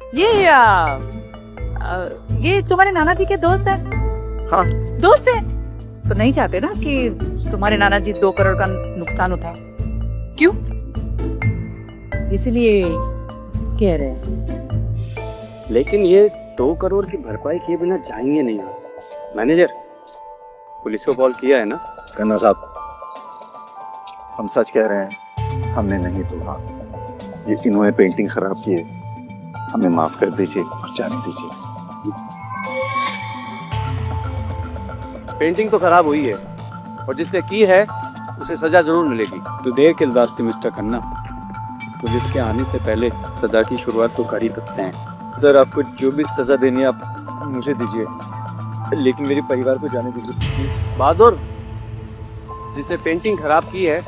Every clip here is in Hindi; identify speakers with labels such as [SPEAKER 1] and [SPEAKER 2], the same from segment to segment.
[SPEAKER 1] ये तुम्हारे नाना जी के दोस्त है?
[SPEAKER 2] हाँ।
[SPEAKER 1] दोस्त है तो नहीं चाहते ना कि तुम्हारे नाना जी 2 करोड़ का नुकसान उठाए? क्यों? इसलिए कह रहे हैं।
[SPEAKER 2] लेकिन ये 2 करोड़ की भरपाई किए बिना जाएंगे नहीं यहाँ से। मैनेजर, पुलिस को कॉल किया है ना?
[SPEAKER 3] खन्ना साहब, हम सच कह रहे हैं, हमने नहीं तोड़ा। ये इन्होंने पेंटिंग खराब की है, हमें माफ कर दीजिए और जाने दीजिए।
[SPEAKER 2] पेंटिंग तो खराब हुई है और जिसने की है उसे सजा जरूर मिलेगी। तो देर किस बात की मिस्टर खन्ना, पुलिस के आने से पहले सजा की शुरुआत तो कर ही सकते हैं।
[SPEAKER 3] सर, आपको जो भी सजा देनी है आप मुझे दीजिए, लेकिन मेरे परिवार को जाने दीजिए।
[SPEAKER 2] बहादुर, जिसने पेंटिंग खराब की है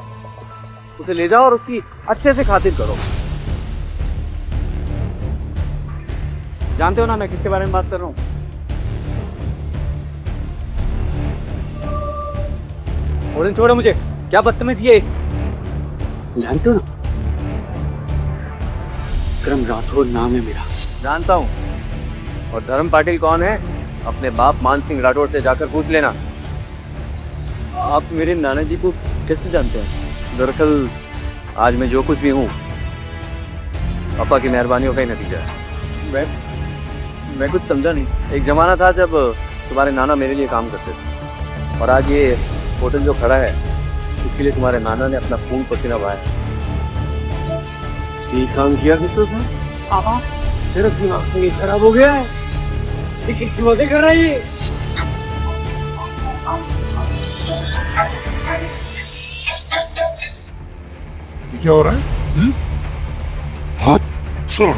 [SPEAKER 2] उसे ले जाओ और उसकी अच्छे से खातिर करो। जानते हो ना मैं किसके बारे में बात कर रहा हूँ? और छोड़ो मुझे, क्या बदतमीज ये। जानते हो ना, विक्रम राठौर नाम है मेरा। जानता हूँ। और धर्म पाटिल कौन है? अपने बाप मान सिंह राठौर से जाकर पूछ लेना। आप मेरे नाना जी को कैसे जानते हैं? दरअसल आज मैं जो कुछ भी हूँ पापा की मेहरबानियों का ही नतीजा है। मैं कुछ समझा नहीं। एक जमाना था जब तुम्हारे नाना मेरे लिए काम करते थे, और आज ये होटल जो खड़ा है इसके लिए तुम्हारे नाना ने अपना खून पसीना बहाया। ये काम किया तो था पापा, तेरा दिमाग तो खराब हो गया है। ये किसी मजे कर रहा है ये।
[SPEAKER 4] क्या हो रहा है? हाथ छोड़।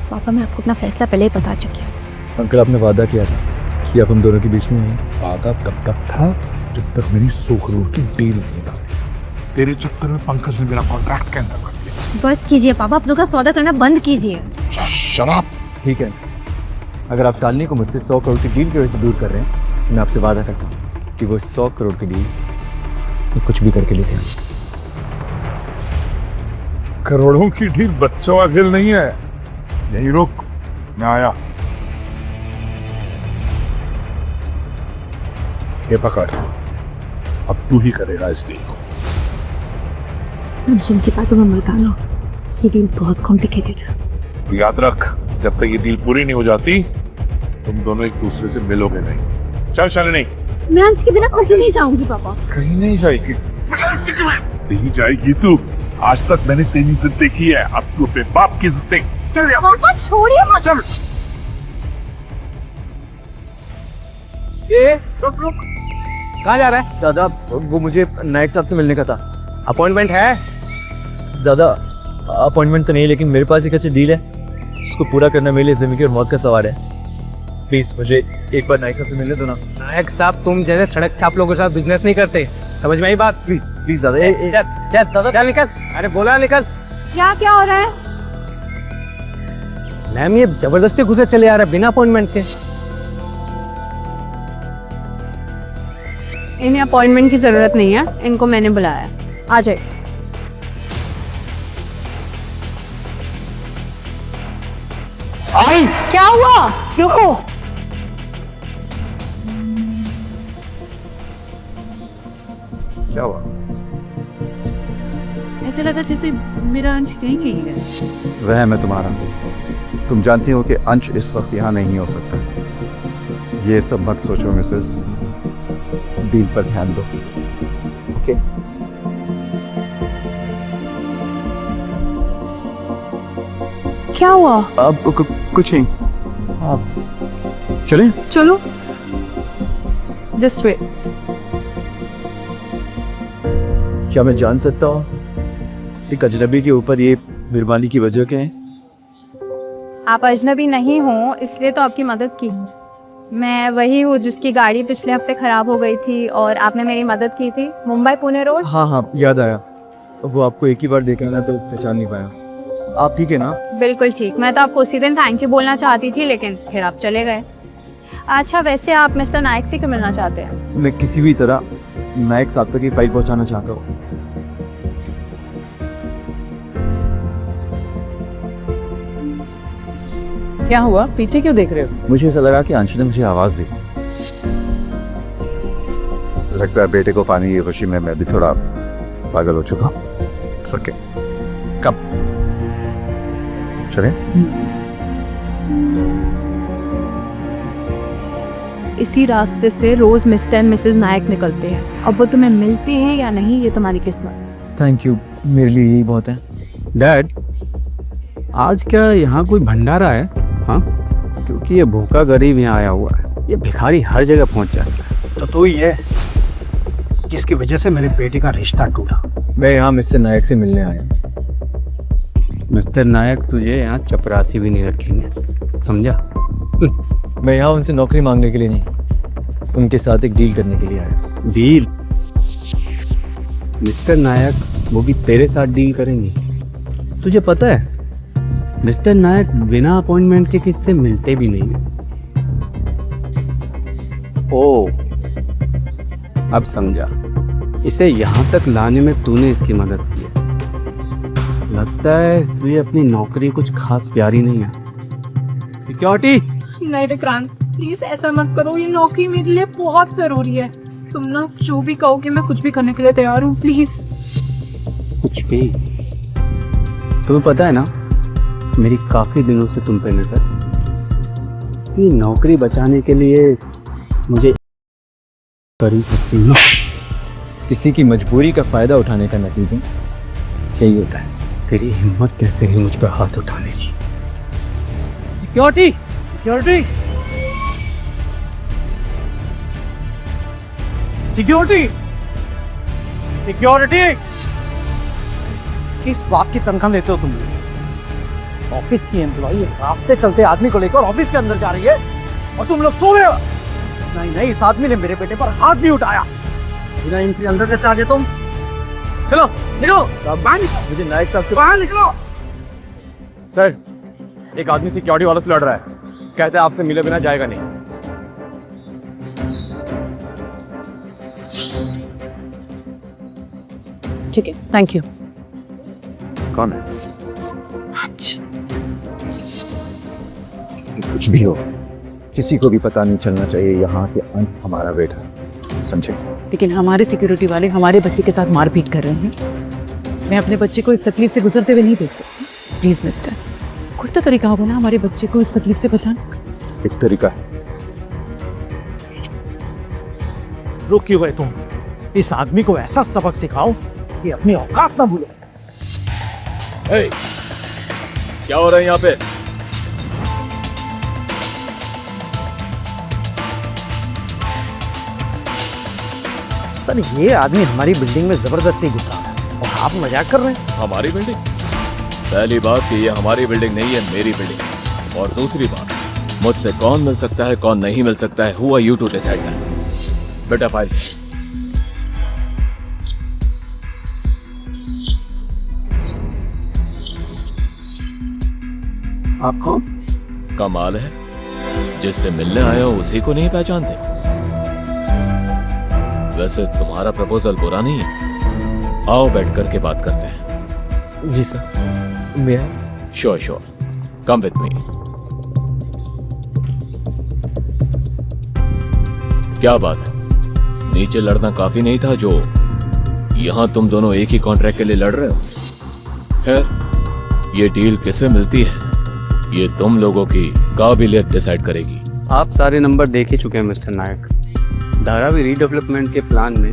[SPEAKER 5] पापा, मैं आपको अपना फैसला पहले ही बता चुकी हूँ।
[SPEAKER 6] अंकल, आपने वादा किया था कि आप हम दोनों के बीच में आएंगे।
[SPEAKER 4] वादा तब तक था जब तक मेरी 100 करोड़ की डील नहीं आती। तेरे चक्कर में पंकज ने मेरा कॉन्ट्रैक्ट कैंसिल कर दिया।
[SPEAKER 5] बस कीजिए पापा, अपनों का सौदा करना बंद कीजिए।
[SPEAKER 4] शराब।
[SPEAKER 6] ठीक है, अगर आप शालिनी को मुझसे 100 करोड़ की डील की वजह से दूर कर रहे हैं तो मैं आपसे वादा करता हूँ कि वो 100 करोड़ की डील मैं कुछ भी करके लेते हैं।
[SPEAKER 4] करोड़ों की डील बच्चों का खेल नहीं है। यही रुक, मैं आया। ये पकड़, अब तू ही करेगा इस डील को।
[SPEAKER 5] जिनकी बातों में मत आना, ये डील बहुत कॉम्प्लिकेटेड है।
[SPEAKER 4] तो याद रख, जब तक ये डील पूरी नहीं हो जाती तुम दोनों एक दूसरे से मिलोगे नहीं। चल शालिनी।
[SPEAKER 5] मैं इसके बिना कहीं नहीं जाऊंगी पापा।
[SPEAKER 4] कहीं नहीं जाएगी। नहीं जाएगी तू। आज तक मैंने तेरी इज्जत देखी है, अब तू अपने बाप की इज्जत देख। चल यार।
[SPEAKER 5] पापा छोड़िए मत।
[SPEAKER 4] चल।
[SPEAKER 2] रुक रुक, कहाँ जा रहा है? दादा, वो मुझे नायक साहब से मिलने का था। अपॉइंटमेंट है?
[SPEAKER 6] दादा, अपॉइंटमेंट तो नहीं, लेकिन मेरे पास एक ऐसी डील है उसको पूरा करना मेरे लिए जिंदगी और मौत का सवाल है। प्लीज मुझे एक बार नायक साहब से मिलने दो ना।
[SPEAKER 7] नायक साहब तुम जैसे सड़क छाप लोगों के साथ बिजनेस नहीं करते, समझ में आई बात?
[SPEAKER 6] प्लीज प्लीज दादा।
[SPEAKER 2] क्या दादा?
[SPEAKER 7] चल निकल। अरे बोला निकल।
[SPEAKER 5] क्या क्या हो रहा है?
[SPEAKER 7] मैम, ये जबरदस्ती घुसे चले आ रहा है बिना अपॉइंटमेंट के।
[SPEAKER 8] इन्हें अपॉइंटमेंट की जरूरत नहीं है, इनको मैंने बुलाया। आ जाए। क्या हुआ? रुको।
[SPEAKER 3] क्या हुआ?
[SPEAKER 1] ऐसे लगा जैसे मेरा अंश कहीं कहीं है।
[SPEAKER 3] वह मैं तुम्हारा। तुम जानती हो कि अंश इस वक्त यहाँ नहीं हो सकता। ये सब मत सोचो मिसेस, डील पर ध्यान दो। ओके?
[SPEAKER 8] क्या हुआ?
[SPEAKER 6] अब कुछ नहीं, आप चलें?
[SPEAKER 8] चलो दिस वे।
[SPEAKER 6] क्या मैं जान सकता हूँ एक अजनबी के ऊपर ये मेहरबानी की वजह क्या है?
[SPEAKER 8] आप अजनबी नहीं हो इसलिए तो आपकी मदद की। मैं वही हूँ जिसकी गाड़ी पिछले हफ्ते खराब हो गई थी और आपने मेरी मदद की थी, मुंबई पुणे रोड।
[SPEAKER 6] हाँ हाँ, याद आया। वो आपको एक ही बार देखा ना तो पहचान नहीं पाया। आप ठीक है ना?
[SPEAKER 8] बिल्कुल ठीक। मैं तो आपको उसी दिन थैंक यू बोलना चाहती थी, लेकिन फिर आप चले गए। अच्छा, वैसे आप मिस्टर नायक से क्यों मिलना चाहते हैं?
[SPEAKER 6] मैं किसी भी तरह नायक साहब तक की फाइल पहुंचाना चाहता हूँ।
[SPEAKER 1] क्या हुआ, पीछे क्यों देख रहे हो?
[SPEAKER 3] मुझे ऐसा लगा कि अंशु ने मुझे आवाज दी। लगता है बेटे को पाने की खुशी में मैं भी थोड़ा पागल हो चुका हूं। सके कब चले?
[SPEAKER 5] इसी रास्ते से रोज मिस्टर एंड मिसेस नायक निकलते हैं। अब वो तुम्हें मिलते हैं या नहीं, ये तुम्हारी किस्मत।
[SPEAKER 6] थैंक यू, मेरे लिए यही बहुत है।
[SPEAKER 7] डैड, आज क्या यहाँ कोई भंडारा है? हाँ, क्योंकि ये भूखा गरीब यहाँ आया हुआ है। ये भिखारी हर जगह पहुँच जाता है।
[SPEAKER 9] तो तू ही है जिसकी वजह से मेरे बेटे का रिश्ता टूटा।
[SPEAKER 6] मैं यहाँ मिस्टर नायक से मिलने आया हूँ।
[SPEAKER 7] मिस्टर नायक तुझे यहाँ चपरासी भी नहीं रखेंगे, समझा?
[SPEAKER 6] मैं यहाँ उनसे नौकरी मांगने के लिए नहीं, उनके साथ एक डील करने के लिए आया।
[SPEAKER 7] डील? मिस्टर नायक वो भी तेरे साथ डील करेंगे? तुझे पता है मिस्टर नायक बिना अपॉइंटमेंट के किससे मिलते भी नहीं है। ओ, अब समझा। इसे यहाँ तक लाने में तूने इसकी मदद की है। लगता है तुझे अपनी नौकरी कुछ खास प्यारी नहीं है। सिक्योरिटी!
[SPEAKER 5] नहीं विक्रांत, प्लीज ऐसा मत करो, ये नौकरी मेरे लिए बहुत जरूरी है। तुम ना जो भी कहोगे मैं कुछ भी करने के लिए तैयार हूँ, प्लीज।
[SPEAKER 7] कुछ भी? तुम्हें पता है ना, मेरी काफी दिनों से तुम पे नजर थी। ये नौकरी बचाने के लिए मुझे कर ही सकती हूँ।
[SPEAKER 6] किसी की मजबूरी का फायदा उठाने का नतीजा यही होता है।
[SPEAKER 7] तेरी हिम्मत कैसे है मुझ पर हाथ उठाने की?
[SPEAKER 9] Security, security, security, security! किस बात की तनख्वाह लेते हो तुम? ऑफिस की एम्प्लॉई रास्ते चलते आदमी को लेकर ऑफिस के अंदर जा रही है और तुम लोग सो रहे हो। नहीं नहीं, इस आदमी ने मेरे बेटे पर हाथ नहीं उठाया। बिना एंट्री अंदर कैसे आ गए तुम? चलो निकलो, सब बाहर निकलो।
[SPEAKER 6] मुझे नायक साहब से
[SPEAKER 9] बाहर निकलो।
[SPEAKER 6] सर, एक आदमी सिक्योरिटी वालों से लड़ रहा है, कहता है आपसे मिले बिना जाएगा नहीं।
[SPEAKER 5] ठीक है, थैंक यू।
[SPEAKER 3] कौन है? कुछ भी हो, किसी को भी पता नहीं चलना चाहिए यहाँ के अंश हमारा बेटा है, समझे?
[SPEAKER 1] लेकिन हमारे सिक्योरिटी वाले हमारे बच्चे के साथ मारपीट कर रहे हैं। मैं अपने बच्चे को इस तकलीफ से गुजरते हुए नहीं देख सकती। प्लीज मिस्टर, कोई तो तरीका होगा ना हमारे बच्चे को इस तकलीफ से बचाने का।
[SPEAKER 3] एक तरीका है।
[SPEAKER 9] रुक क्यों गए तुम? इस आदमी को ऐसा सबक सिखाओ कि अपनी औकात ना भूले।
[SPEAKER 2] क्या हो रहा है यहाँ पे?
[SPEAKER 9] सर, ये आदमी हमारी बिल्डिंग में जबरदस्ती घुसा है और आप मजाक कर रहे हैं।
[SPEAKER 10] हमारी बिल्डिंग? पहली बात कि ये हमारी बिल्डिंग नहीं है, मेरी बिल्डिंग। और दूसरी बात, मुझसे कौन मिल सकता है कौन नहीं मिल सकता है, who are you to decide that? बेटा फाइल।
[SPEAKER 9] आप कौन?
[SPEAKER 10] कमाल है, जिससे मिलने आया हो उसी को नहीं पहचानते। वैसे तुम्हारा प्रपोजल बुरा नहीं है, आओ बैठ करके बात करते हैं।
[SPEAKER 6] जी सर, मैं
[SPEAKER 10] sure sure, come with me. क्या बात है, नीचे लड़ना काफी नहीं था जो यहां तुम दोनों एक ही कॉन्ट्रैक्ट के लिए लड़ रहे हो? खैर, ये डील किसे मिलती है ये तुम लोगों की काबिलियत डिसाइड करेगी।
[SPEAKER 7] आप सारे नंबर देख ही चुके हैं मिस्टर नायक। धारावी रीडेवलपमेंट के प्लान में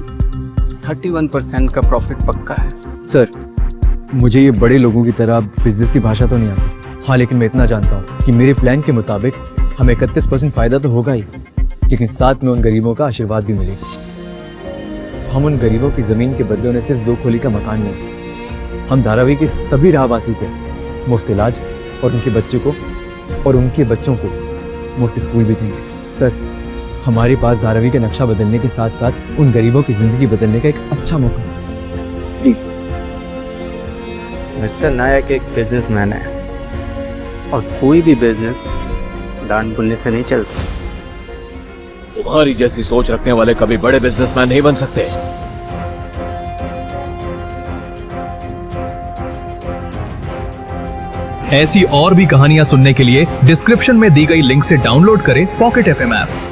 [SPEAKER 7] 31% का प्रॉफिट पक्का है।
[SPEAKER 6] सर, मुझे ये बड़े लोगों की तरह बिजनेस की भाषा तो नहीं आती। हाँ, लेकिन मैं इतना जानता हूँ कि मेरे प्लान के मुताबिक हमें 31% फ़ायदा तो होगा ही, लेकिन साथ में उन गरीबों का आशीर्वाद भी मिलेगा। हम उन गरीबों की ज़मीन के बदले उन्हें सिर्फ 2 खोली का मकान नहीं, हम धारावी के सभी राहवासी को मुफ्त इलाज और उनके बच्चों को और उनके बच्चों को मुफ्त स्कूल भी देंगे। सर, हमारे पास धारावी का नक्शा बदलने के साथ साथ उन गरीबों की ज़िंदगी बदलने का एक अच्छा मौका है। प्लीज़।
[SPEAKER 7] मिस्टर नायक एक बिजनेसमैन है और कोई भी बिजनेस दान पुण्य से नहीं चलता।
[SPEAKER 10] तुम्हारी जैसी सोच रखने वाले कभी बड़े बिजनेसमैन नहीं बन सकते।
[SPEAKER 11] ऐसी और भी कहानियां सुनने के लिए डिस्क्रिप्शन में दी गई लिंक से डाउनलोड करें पॉकेट FM ऐप।